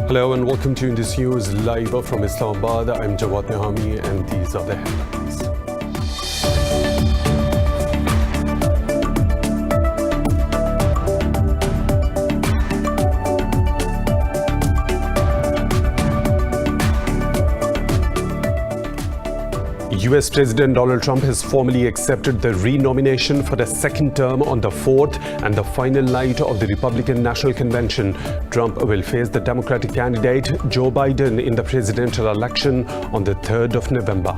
Hello and welcome to Indus News live from Islamabad. I'm Jawad Nahami and these are the headlines. US President Donald Trump has formally accepted the re-nomination for the second term on the fourth and the final night of the Republican National Convention. Trump will face the Democratic candidate Joe Biden in the presidential election on the 3rd of November.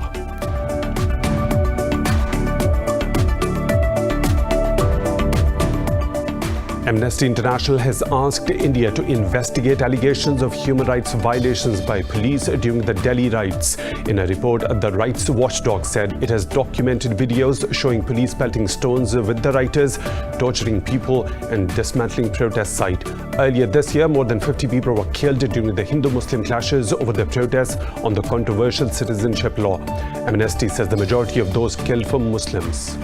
Amnesty International has asked India to investigate allegations of human rights violations by police during the Delhi riots. In a report, the rights watchdog said it has documented videos showing police pelting stones with the rioters, torturing people and dismantling protest site. Earlier this year, more than 50 people were killed during the Hindu-Muslim clashes over the protests on the controversial citizenship law. Amnesty says the majority of those killed were Muslims.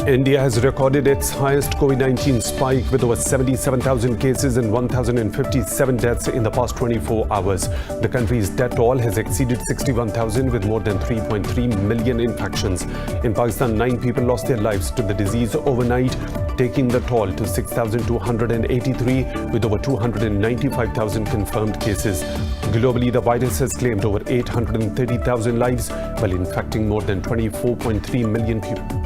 India has recorded its highest COVID-19 spike with over 77,000 cases and 1,057 deaths in the past 24 hours. The country's death toll has exceeded 61,000 with more than 3.3 million infections. In Pakistan, 9 people lost their lives to the disease overnight, taking the toll to 6,283 with over 295,000 confirmed cases. Globally, the virus has claimed over 830,000 lives while infecting more than 24.3 million people.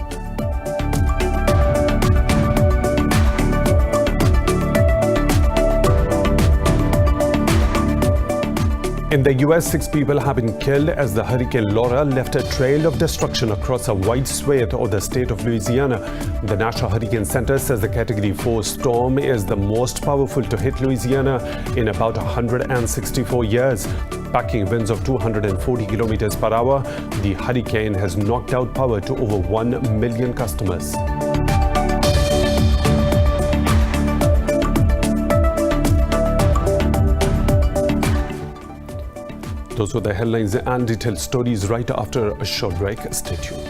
In the US, 6 people have been killed as the Hurricane Laura left a trail of destruction across a wide swathe of the state of Louisiana. The National Hurricane Center says the Category 4 storm is the most powerful to hit Louisiana in about 164 years. Packing winds of 240 kilometers per hour, the hurricane has knocked out power to over 1 million customers. Those were the headlines and detailed stories right after a short break. Stay tuned.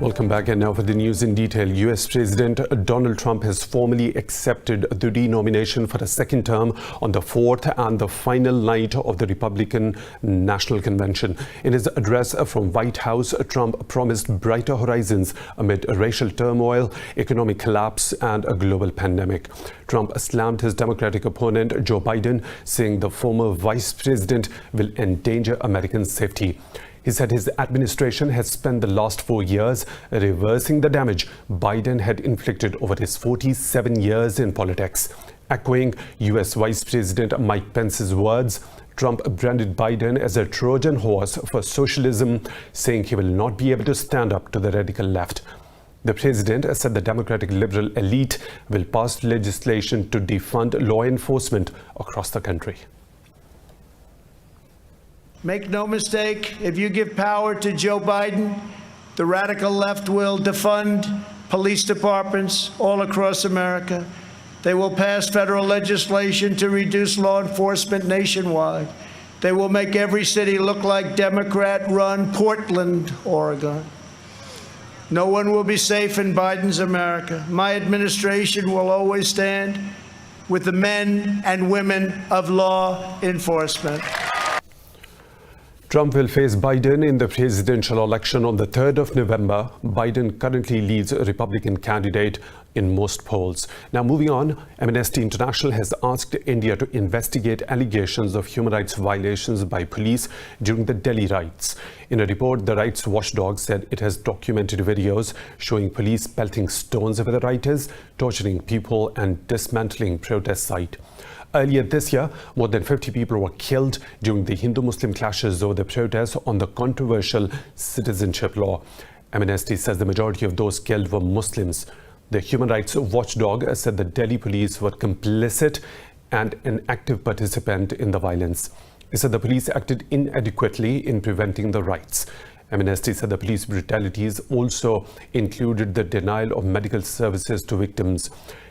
Welcome back, and now for the news in detail. US President Donald Trump has formally accepted the re-nomination for a second term on the fourth and the final night of the Republican National Convention. In his address from White House, Trump promised brighter horizons amid racial turmoil, economic collapse and a global pandemic. Trump slammed his Democratic opponent Joe Biden, saying the former vice president will endanger American safety. He said his administration has spent the last 4 years reversing the damage Biden had inflicted over his 47 years in politics. Echoing US Vice President Mike Pence's words, Trump branded Biden as a Trojan horse for socialism, saying he will not be able to stand up to the radical left. The president said the Democratic liberal elite will pass legislation to defund law enforcement across the country. Make no mistake, if you give power to Joe Biden, the radical left will defund police departments all across America. They will pass federal legislation to reduce law enforcement nationwide. They will make every city look like Democrat-run Portland, Oregon. No one will be safe in Biden's America. My administration will always stand with the men and women of law enforcement. Trump will face Biden in the presidential election on the 3rd of November. Biden currently leads a Republican candidate in most polls. Now, moving on, Amnesty International has asked India to investigate allegations of human rights violations by police during the Delhi riots. In a report, the rights watchdog said it has documented videos showing police pelting stones with the rioters, torturing people and dismantling protest site. Earlier this year, more than 50 people were killed during the Hindu-Muslim clashes over the protests on the controversial citizenship law. Amnesty says the majority of those killed were Muslims. The human rights watchdog said the Delhi police were complicit and an active participant in the violence. It said the police acted inadequately in preventing the riots. Amnesty said the police brutalities also included the denial of medical services to victims.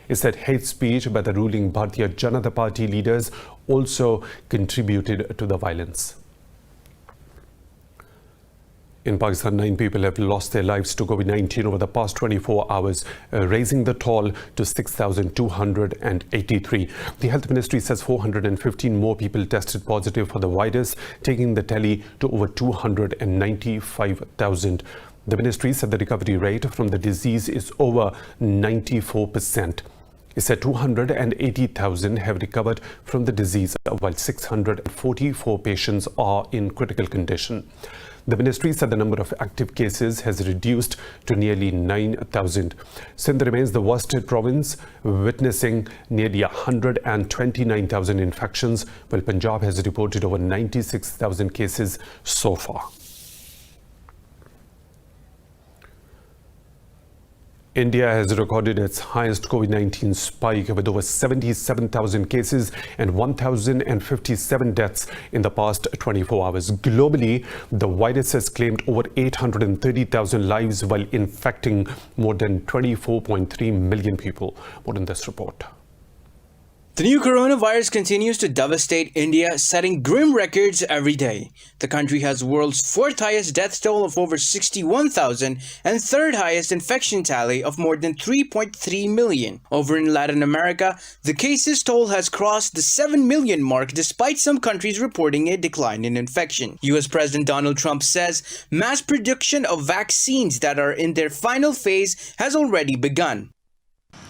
It said hate speech by the ruling Bharatiya Janata Party leaders also contributed to the violence. In Pakistan, 9 people have lost their lives to COVID-19 over the past 24 hours, raising the toll to 6,283. The Health Ministry says 415 more people tested positive for the virus, taking the tally to over 295,000. The ministry said the recovery rate from the disease is over 94%. It said 280,000 have recovered from the disease, while 644 patients are in critical condition. The ministry said the number of active cases has reduced to nearly 9,000. Sindh remains the worst hit province, witnessing nearly 129,000 infections, while Punjab has reported over 96,000 cases so far. India has recorded its highest COVID-19 spike with over 77,000 cases and 1,057 deaths in the past 24 hours. Globally, the virus has claimed over 830,000 lives while infecting more than 24.3 million people. More in this report. The new coronavirus continues to devastate India, setting grim records every day. The country has the world's 4th highest death toll of over 61,000 and 3rd highest infection tally of more than 3.3 million. Over in Latin America, the cases toll has crossed the 7 million mark despite some countries reporting a decline in infection. US President Donald Trump says mass production of vaccines that are in their final phase has already begun.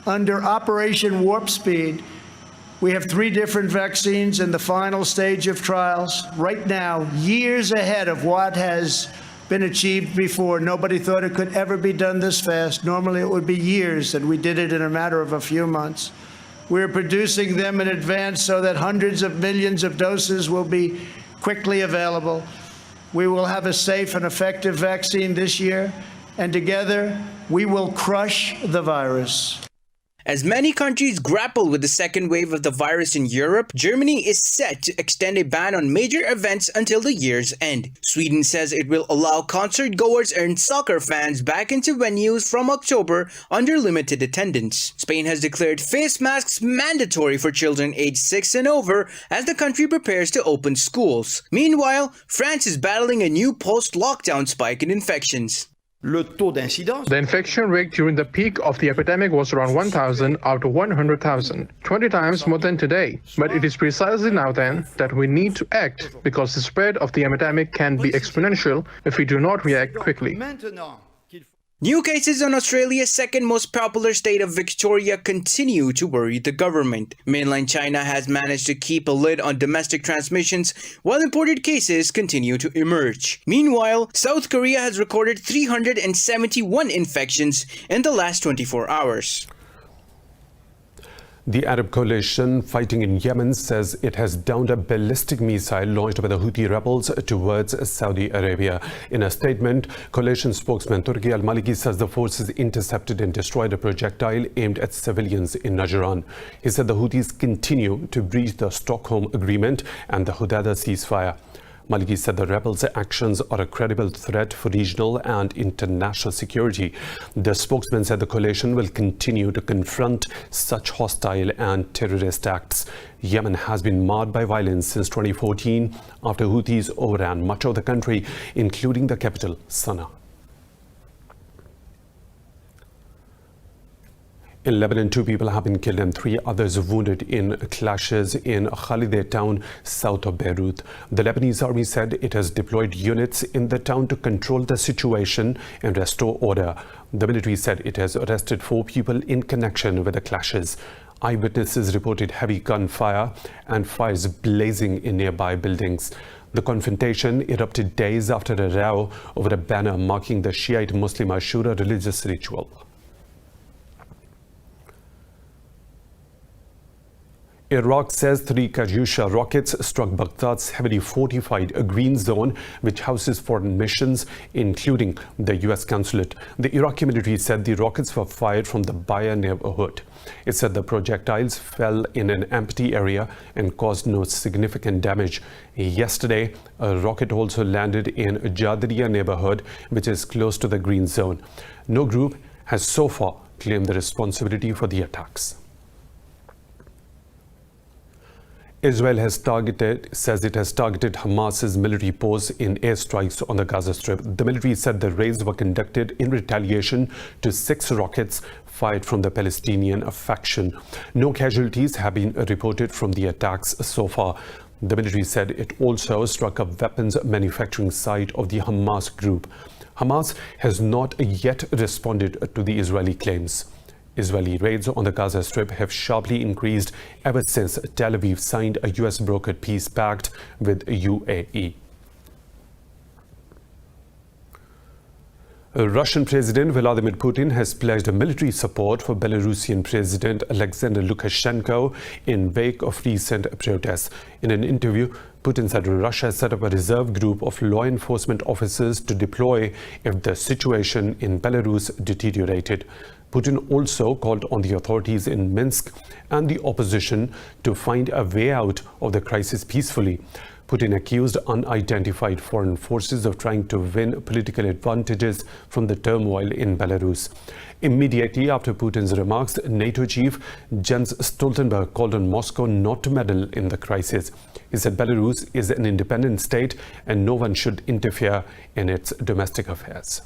Under Operation Warp Speed, we have 3 different vaccines in the final stage of trials. Right now, years ahead of what has been achieved before. Nobody thought it could ever be done this fast. Normally it would be years, and we did it in a matter of a few months. We're producing them in advance so that hundreds of millions of doses will be quickly available. We will have a safe and effective vaccine this year, and together we will crush the virus. As many countries grapple with the second wave of the virus in Europe, Germany is set to extend a ban on major events until the year's end. Sweden says it will allow concert goers and soccer fans back into venues from October under limited attendance. Spain has declared face masks mandatory for children aged 6 and over as the country prepares to open schools. Meanwhile, France is battling a new post-lockdown spike in infections. The infection rate during the peak of the epidemic was around 1,000 out of 100,000, 20 times more than today. But it is precisely now then that we need to act, because the spread of the epidemic can be exponential if we do not react quickly. New cases in Australia's second most popular state of Victoria continue to worry the government. Mainland China has managed to keep a lid on domestic transmissions while imported cases continue to emerge. Meanwhile, South Korea has recorded 371 infections in the last 24 hours. The Arab coalition fighting in Yemen says it has downed a ballistic missile launched by the Houthi rebels towards Saudi Arabia. In a statement, coalition spokesman Turki al-Maliki says the forces intercepted and destroyed a projectile aimed at civilians in Najran. He said the Houthis continue to breach the Stockholm Agreement and the Hudaydah ceasefire. Maliki said the rebels' actions are a credible threat for regional and international security. The spokesman said the coalition will continue to confront such hostile and terrorist acts. Yemen has been marred by violence since 2014 after Houthis overran much of the country, including the capital, Sana'a. In Lebanon, 2 people have been killed and 3 others wounded in clashes in Khalideh town, south of Beirut. The Lebanese army said it has deployed units in the town to control the situation and restore order. The military said it has arrested 4 people in connection with the clashes. Eyewitnesses reported heavy gunfire and fires blazing in nearby buildings. The confrontation erupted days after a row over a banner marking the Shiite Muslim Ashura religious ritual. Iraq says 3 Katyusha rockets struck Baghdad's heavily fortified green zone, which houses foreign missions, including the U.S. consulate. The Iraqi military said the rockets were fired from the Baya neighborhood. It said the projectiles fell in an empty area and caused no significant damage. Yesterday, a rocket also landed in Jadriya neighborhood, which is close to the green zone. No group has so far claimed the responsibility for the attacks. Israel says it has targeted Hamas's military posts in airstrikes on the Gaza Strip. The military said the raids were conducted in retaliation to 6 rockets fired from the Palestinian faction. No casualties have been reported from the attacks so far. The military said it also struck a weapons manufacturing site of the Hamas group. Hamas has not yet responded to the Israeli claims. Israeli raids on the Gaza Strip have sharply increased ever since Tel Aviv signed a US-brokered peace pact with UAE. Russian President Vladimir Putin has pledged military support for Belarusian President Alexander Lukashenko in wake of recent protests. In an interview, Putin said Russia set up a reserve group of law enforcement officers to deploy if the situation in Belarus deteriorated. Putin also called on the authorities in Minsk and the opposition to find a way out of the crisis peacefully. Putin accused unidentified foreign forces of trying to win political advantages from the turmoil in Belarus. Immediately after Putin's remarks, NATO chief Jens Stoltenberg called on Moscow not to meddle in the crisis. He said Belarus is an independent state and no one should interfere in its domestic affairs.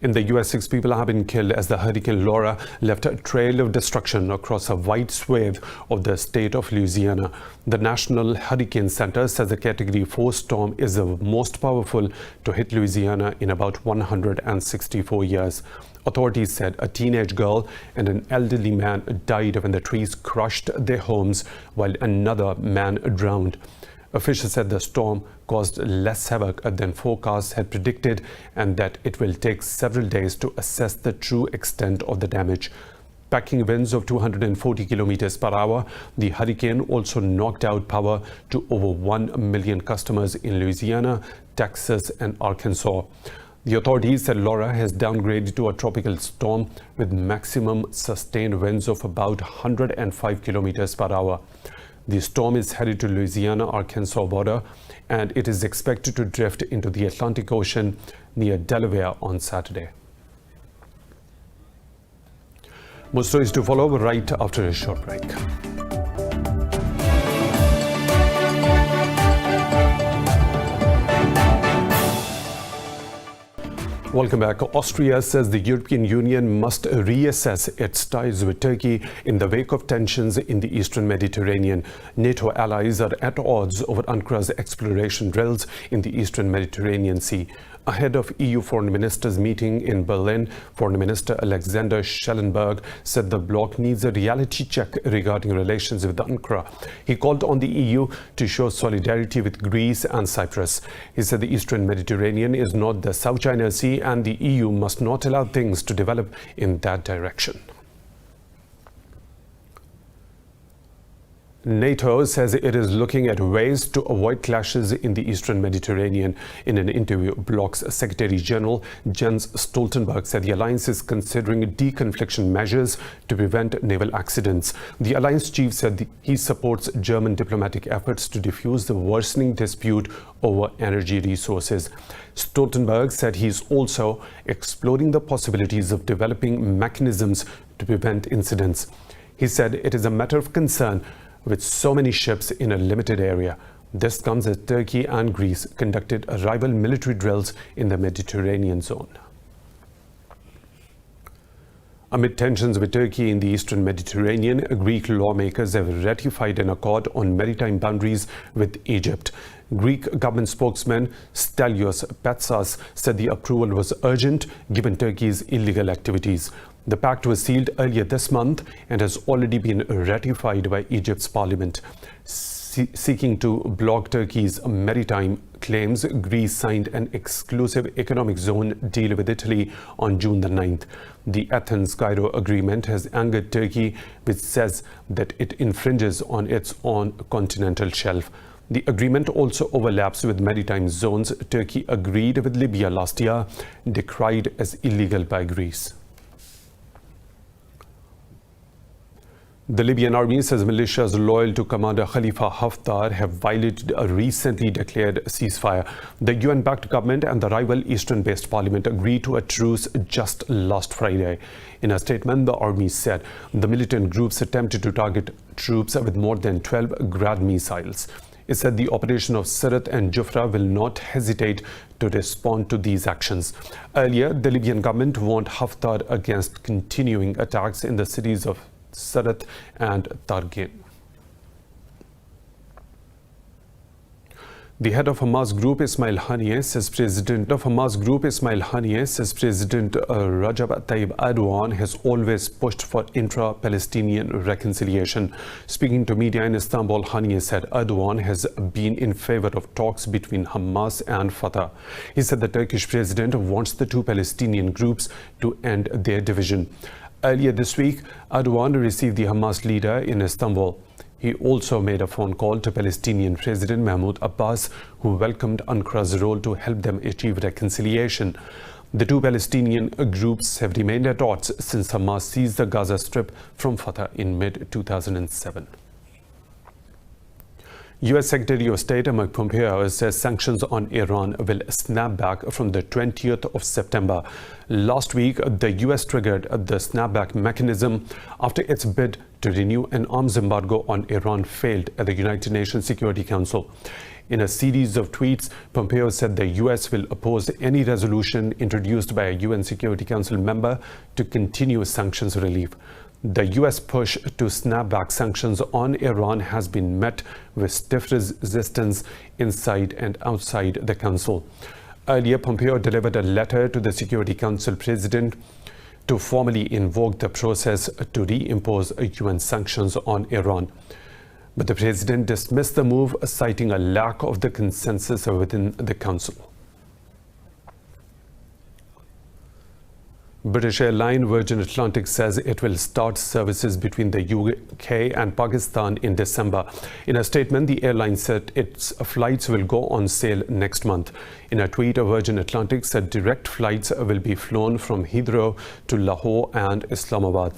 In the U.S., 6 people have been killed as the Hurricane Laura left a trail of destruction across a wide swathe of the state of Louisiana. The National Hurricane Center says the Category 4 storm is the most powerful to hit Louisiana in about 164 years. Authorities said a teenage girl and an elderly man died when the trees crushed their homes, while another man drowned. Officials said the storm caused less havoc than forecasts had predicted and that it will take several days to assess the true extent of the damage. Packing winds of 240 kilometers per hour, the hurricane also knocked out power to over 1 million customers in Louisiana, Texas, and Arkansas. The authorities said Laura has downgraded to a tropical storm with maximum sustained winds of about 105 kilometers per hour. The storm is headed to Louisiana-Arkansas border, and it is expected to drift into the Atlantic Ocean near Delaware on Saturday. More stories to follow right after a short break. Welcome back. Austria says the European Union must reassess its ties with Turkey in the wake of tensions in the Eastern Mediterranean. NATO allies are at odds over Ankara's exploration drills in the Eastern Mediterranean Sea. Ahead of EU foreign ministers' meeting in Berlin, Foreign Minister Alexander Schellenberg said the bloc needs a reality check regarding relations with Ankara. He called on the EU to show solidarity with Greece and Cyprus. He said the Eastern Mediterranean is not the South China Sea and the EU must not allow things to develop in that direction. NATO says it is looking at ways to avoid clashes in the Eastern Mediterranean. In an interview, bloc's Secretary General Jens Stoltenberg said the alliance is considering deconfliction measures to prevent naval accidents. The alliance chief said he supports German diplomatic efforts to defuse the worsening dispute over energy resources. Stoltenberg said he is also exploring the possibilities of developing mechanisms to prevent incidents. He said it is a matter of concern with so many ships in a limited area. This comes as Turkey and Greece conducted rival military drills in the Mediterranean zone. Amid tensions with Turkey in the Eastern Mediterranean, Greek lawmakers have ratified an accord on maritime boundaries with Egypt. Greek government spokesman Stelios Patsas said the approval was urgent given Turkey's illegal activities. The pact was sealed earlier this month and has already been ratified by Egypt's parliament. seeking to block Turkey's maritime claims, Greece signed an exclusive economic zone deal with Italy on June the 9th. The Athens-Cairo agreement has angered Turkey, which says that it infringes on its own continental shelf. The agreement also overlaps with maritime zones Turkey agreed with Libya last year, decried as illegal by Greece. The Libyan army says militias loyal to Commander Khalifa Haftar have violated a recently declared ceasefire. The UN-backed government and the rival Eastern-based parliament agreed to a truce just last Friday. In a statement, the army said the militant groups attempted to target troops with more than 12 Grad missiles. It said the operation of Sirte and Jufra will not hesitate to respond to these actions. Earlier, the Libyan government warned Haftar against continuing attacks in the cities of Sirte and Targin. The head of Hamas Group, Ismail Haniyeh, says President Rajab Tayyip Erdogan has always pushed for intra-Palestinian reconciliation. Speaking to media in Istanbul, Haniyeh said Erdogan has been in favor of talks between Hamas and Fatah. He said the Turkish president wants the two Palestinian groups to end their division. Earlier this week, Erdogan received the Hamas leader in Istanbul. He also made a phone call to Palestinian President Mahmoud Abbas, who welcomed Ankara's role to help them achieve reconciliation. The two Palestinian groups have remained at odds since Hamas seized the Gaza Strip from Fatah in mid-2007. U.S. Secretary of State Mike Pompeo says sanctions on Iran will snap back from the 20th of September. Last week, the U.S. triggered the snapback mechanism after its bid to renew an arms embargo on Iran failed at the United Nations Security Council. In a series of tweets, Pompeo said the U.S. will oppose any resolution introduced by a UN Security Council member to continue sanctions relief. The U.S. push to snap back sanctions on Iran has been met with stiff resistance inside and outside the Council. Earlier, Pompeo delivered a letter to the Security Council President to formally invoke the process to reimpose UN sanctions on Iran. But the President dismissed the move, citing a lack of the consensus within the Council. British airline Virgin Atlantic says it will start services between the UK and Pakistan in December. In a statement, the airline said its flights will go on sale next month. In a tweet, Virgin Atlantic said direct flights will be flown from Heathrow to Lahore and Islamabad.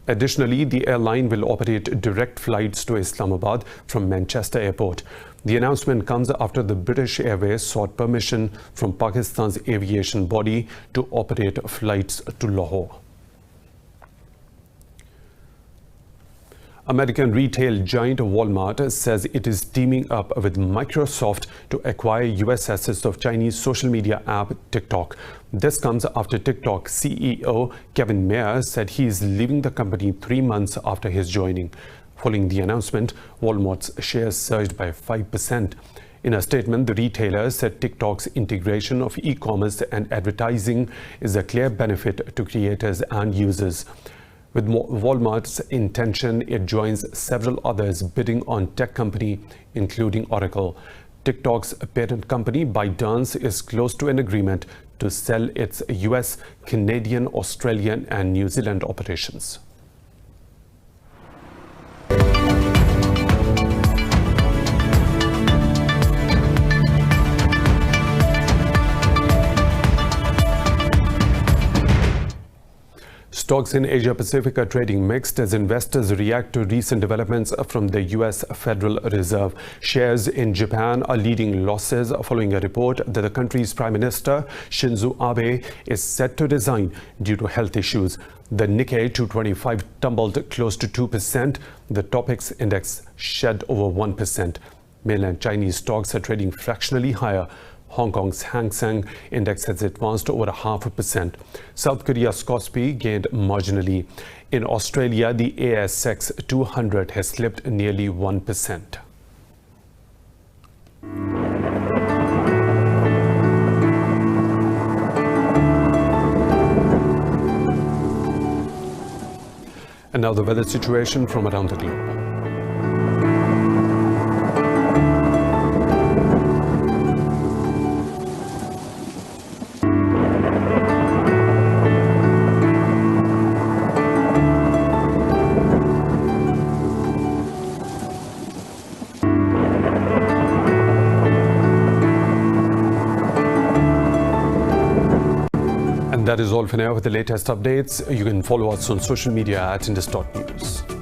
Additionally, the airline will operate direct flights to Islamabad from Manchester Airport. The announcement comes after the British Airways sought permission from Pakistan's aviation body to operate flights to Lahore. American retail giant Walmart says it is teaming up with Microsoft to acquire US assets of Chinese social media app TikTok. This comes after TikTok CEO Kevin Mayer said he is leaving the company 3 months after his joining. Following the announcement, Walmart's shares surged by 5%. In a statement, the retailer said TikTok's integration of e-commerce and advertising is a clear benefit to creators and users. With Walmart's intention, it joins several others bidding on tech company, including Oracle. TikTok's parent company, ByteDance, is close to an agreement to sell its US, Canadian, Australian, and New Zealand operations. Stocks in Asia Pacific are trading mixed as investors react to recent developments from the US Federal Reserve. Shares in Japan are leading losses following a report that the country's Prime Minister Shinzo Abe is set to resign due to health issues. The Nikkei 225 tumbled close to 2%. The Topix index shed over 1%. Mainland Chinese stocks are trading fractionally higher. Hong Kong's Hang Seng index has advanced over 0.5%. South Korea's Kospi gained marginally. In Australia, the ASX 200 has slipped nearly 1%. And now the weather situation from around the globe. And that is all for now. For the latest updates, you can follow us on social media at Indus.News.